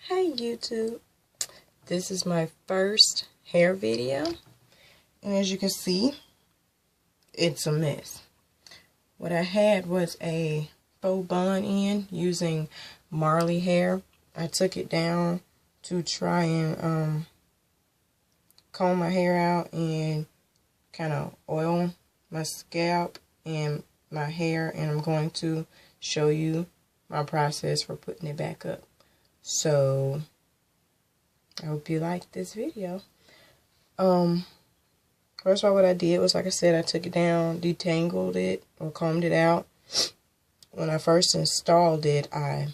Hey YouTube, this is my first hair video, and as you can see, it's a mess. What I had was a faux bun in using marley hair. I took it down to try and comb my hair out and kind of oil my scalp and my hair, and I'm going to show you my process for putting it back up. So I hope you like this video. First of all, what I did was, like I said, I took it down, detangled it, or combed it out. When I first installed it, I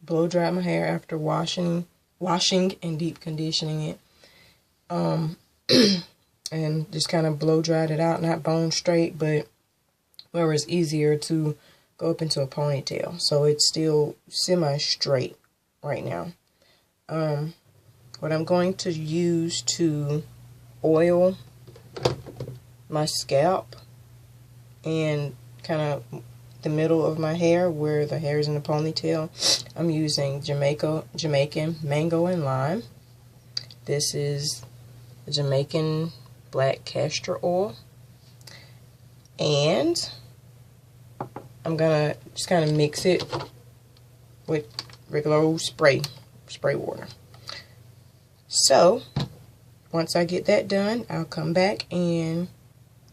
blow dried my hair after washing and deep conditioning it. And just kind of blow dried it out, not bone straight, but where it's easier to go up into a ponytail. So it's still semi-straight right now. What I'm going to use to oil my scalp and kind of the middle of my hair where the hair is in the ponytail, I'm using Jamaican mango and lime. This is the Jamaican black castor oil, and I'm gonna just kind of mix it with regular old spray water. So once I get that done, I'll come back and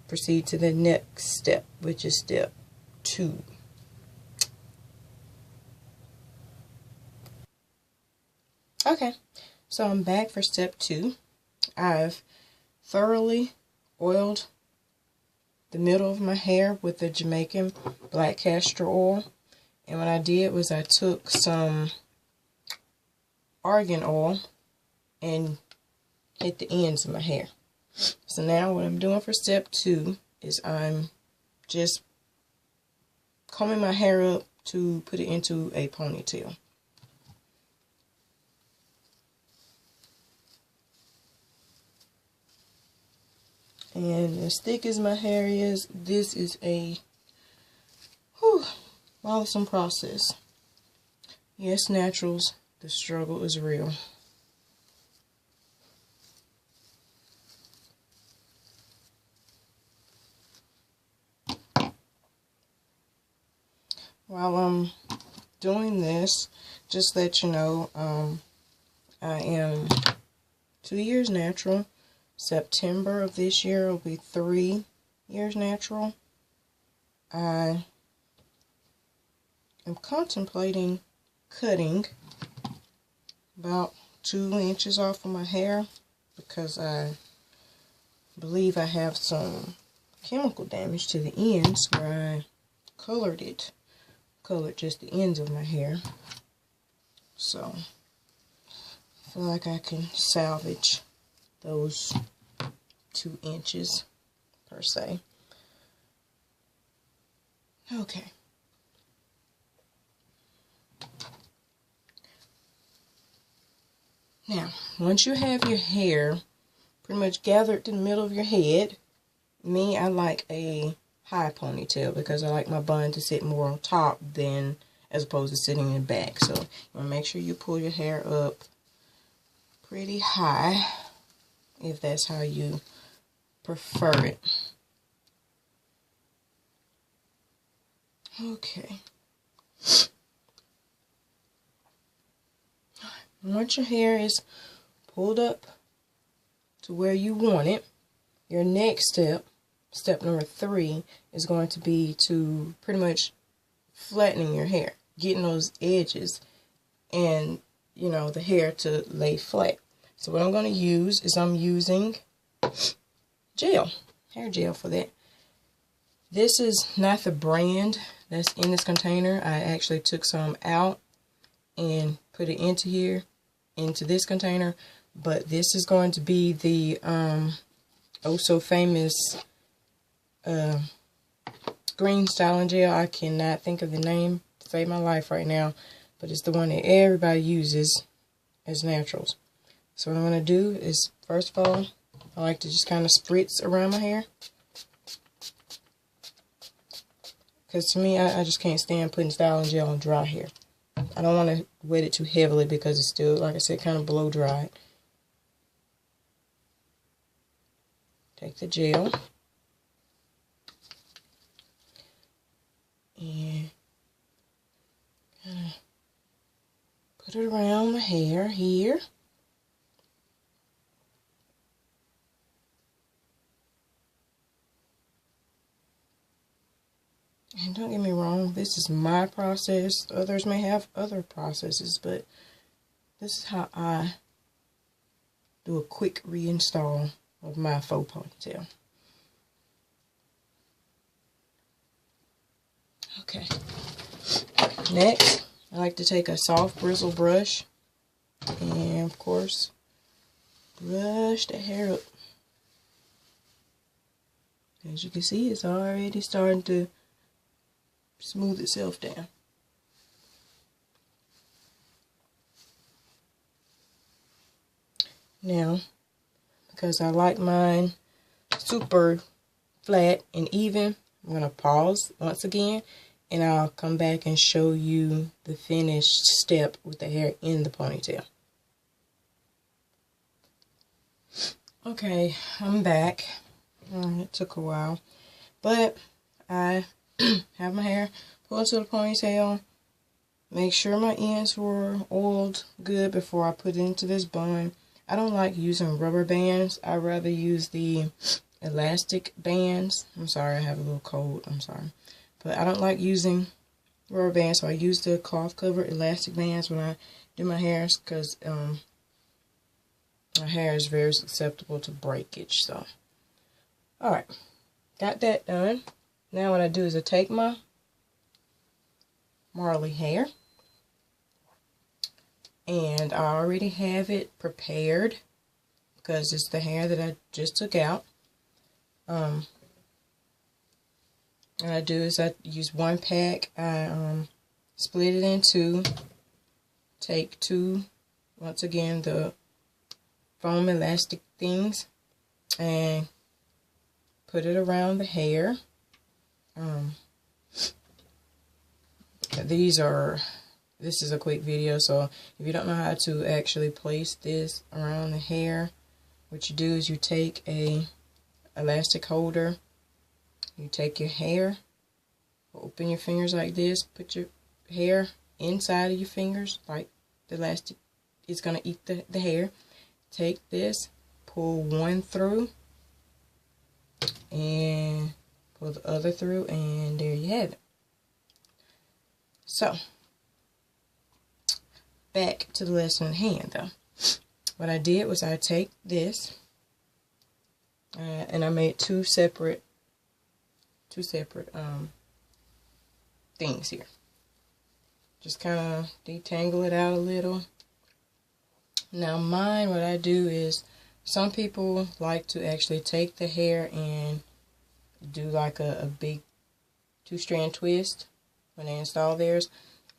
proceed to the next step, which is step 2. Okay, so I'm back for step 2. I've thoroughly oiled the middle of my hair with the Jamaican black castor oil. And what I did was I took some argan oil and hit the ends of my hair. So now what I'm doing for step 2 is I'm just combing my hair up to put it into a ponytail. And as thick as my hair is, this is a bothersome process. Yes, naturals, the struggle is real. While I'm doing this, just let you know, I am 2 years natural. September of this year will be 3 years natural. I am contemplating cutting about 2 inches off of my hair because I believe I have some chemical damage to the ends where I colored just the ends of my hair. So I feel like I can salvage those 2 inches per se. Okay. Now, once you have your hair pretty much gathered to the middle of your head, I like a high ponytail because I like my bun to sit more on top than as opposed to sitting in the back. So you want to make sure you pull your hair up pretty high if that's how you prefer it. Okay. Once your hair is pulled up to where you want it, your next step, step number 3, is going to be to pretty much flattening your hair, getting those edges and, the hair to lay flat. So what I'm going to use is I'm using gel, hair gel for that. This is not the brand that's in this container. I actually took some out and put it into this container. But this is going to be the oh so famous green styling gel. I cannot think of the name to save my life right now, but it's the one that everybody uses as naturals. So what I'm going to do is, first of all, I like to just kind of spritz around my hair. Because to me, I just can't stand putting styling gel on dry hair. I don't want to wet it too heavily because it's still, like I said, kind of blow dried. Take the gel and kind of put it around the hair here. And don't get me wrong, this is my process. Others may have other processes, but this is how I do a quick reinstall of my faux ponytail. Okay. Next, I like to take a soft bristle brush and, of course, brush the hair up. As you can see, it's already starting to smooth itself down. Now, because I like mine super flat and even, I'm going to pause once again and I'll come back and show you the finished step with the hair in the ponytail. Okay, I'm back. It took a while, but I have my hair pulled into the ponytail. Make sure my ends were oiled good before I put it into this bun. I don't like using rubber bands. I rather use the elastic bands. I'm sorry, I have a little cold. I'm sorry. But I don't like using rubber bands, so I use the cloth covered elastic bands when I do my hair because my hair is very susceptible to breakage. So, alright, got that done. Now what I do is I take my marley hair, and I already have it prepared because it's the hair that I just took out. What I do is I use one pack. I split it in two. Take two, once again, the foam elastic things, and put it around the hair. This is a quick video, so if you don't know how to actually place this around the hair, what you do is you take a elastic holder, you take your hair, open your fingers like this, put your hair inside of your fingers, like the elastic is going to eat the hair. Take this, pull one through, and pull the other through, and there you have it. So, back to the lesson at hand, though. What I did was I take this, and I made two separate things here. Just kind of detangle it out a little. Now mine, what I do is, some people like to actually take the hair and do like a big 2-strand twist when they install theirs.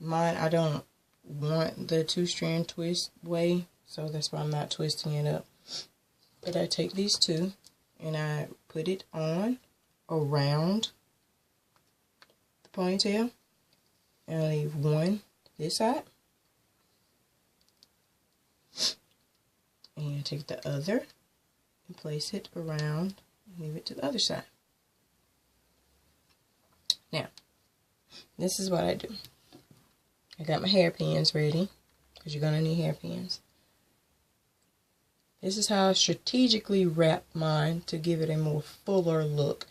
Mine, I don't want the 2-strand twist way, so that's why I'm not twisting it up. But I take these two and I put it on around the ponytail, and I leave one this side, and take the other and place it around and leave it to the other side. Now, this is what I do. I got my hairpins ready, because you're going to need hairpins. This is how I strategically wrap mine to give it a more fuller look.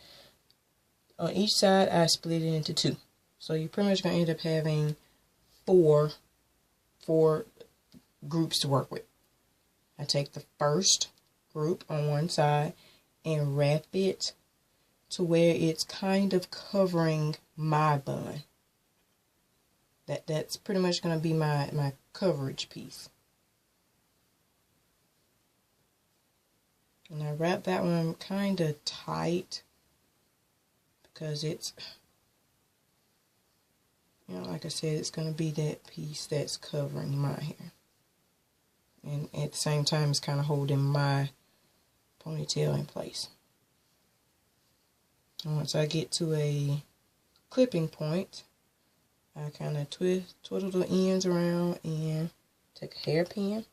On each side, I split it into two. So you're pretty much going to end up having four groups to work with. I take the first group on one side and wrap it to where it's kind of covering my bun. That's pretty much going to be my coverage piece. And I wrap that one kind of tight because it's, like I said, it's going to be that piece that's covering my hair. And at the same time, it's kind of holding my ponytail in place. And once I get to a clipping point, I kind of twiddle the ends around and take a hairpin.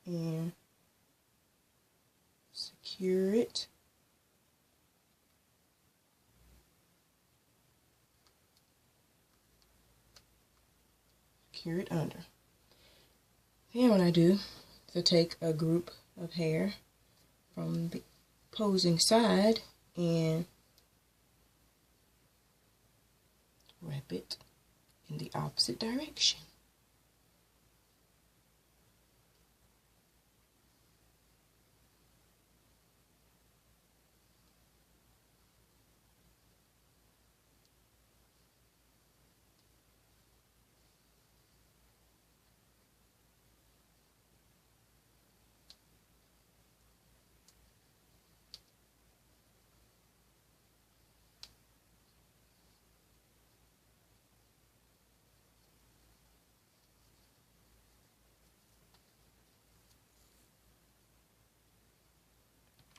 And secure it. Secure it under. Then what I do is I take a group of hair from the opposing side and wrap it in the opposite direction.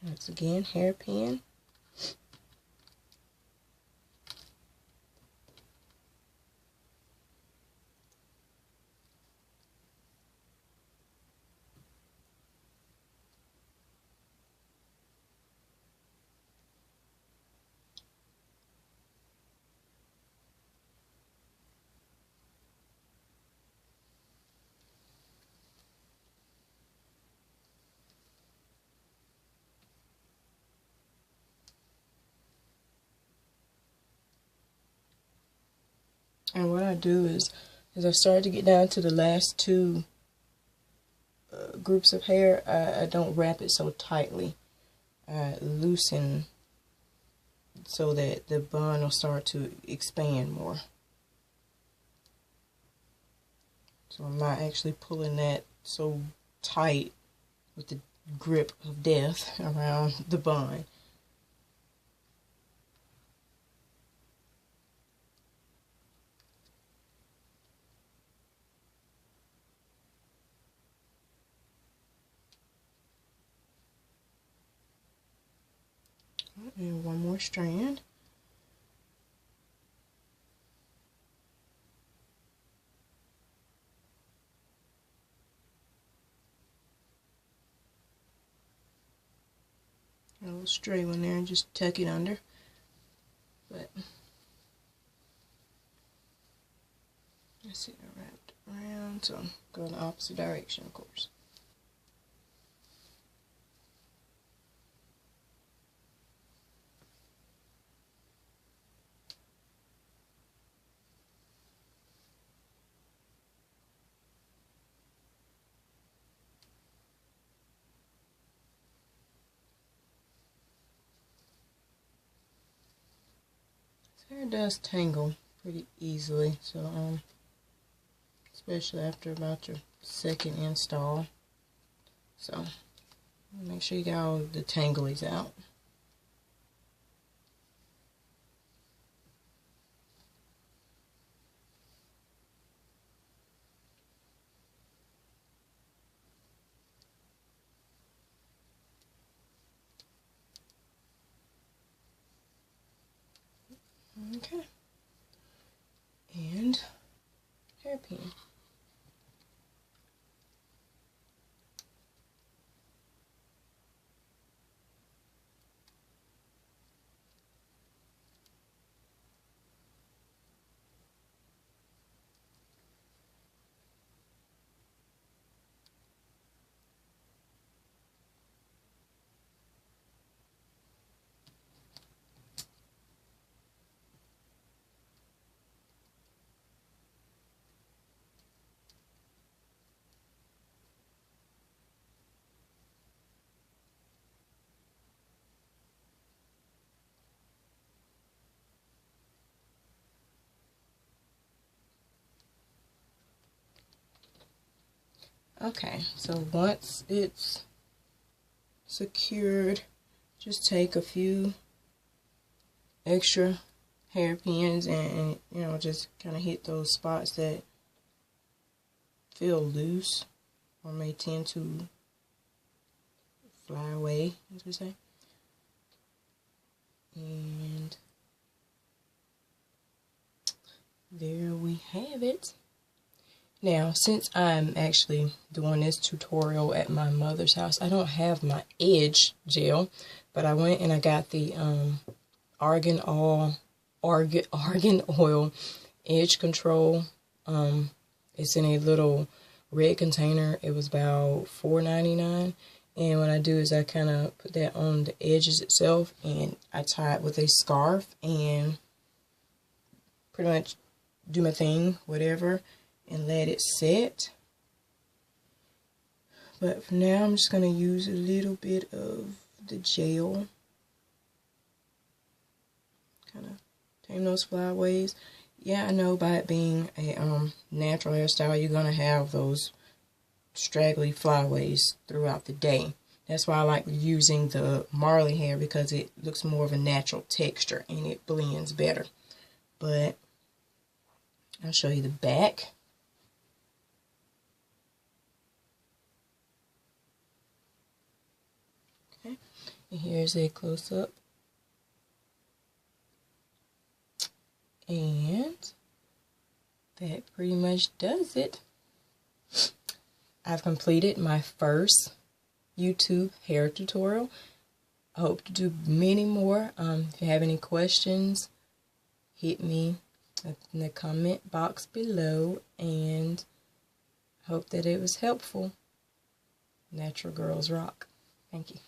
Once again, hairpin. And what I do is I start to get down to the last two groups of hair, I don't wrap it so tightly. I loosen so that the bun will start to expand more. So I'm not actually pulling that so tight with the grip of death around the bun. And one more strand. A little stray one there and just tuck it under. But I see it wrapped around, so go in the opposite direction, of course. Hair does tangle pretty easily, so especially after about your second install. So make sure you got all the tanglies out. Okay. And hairpin. Okay, so once it's secured, just take a few extra hairpins and you know, just kind of hit those spots that feel loose or may tend to fly away, as we say. And there we have it. Now, since I'm actually doing this tutorial at my mother's house, I don't have my edge gel, but I went and I got the argan oil edge control. It's in a little red container. It was about $4.99. And what I do is I kind of put that on the edges itself, and I tie it with a scarf and pretty much do my thing, whatever, and let it set. But for now, I'm just going to use a little bit of the gel. Kind of tame those flyaways. Yeah, I know by it being a natural hairstyle, you're going to have those straggly flyaways throughout the day. That's why I like using the marley hair, because it looks more of a natural texture and it blends better. But I'll show you the back. Okay, and here's a close-up. And that pretty much does it. I've completed my first YouTube hair tutorial. I hope to do many more. If you have any questions, hit me in the comment box below, and I hope that it was helpful. Natural Girls Rock. Thank you.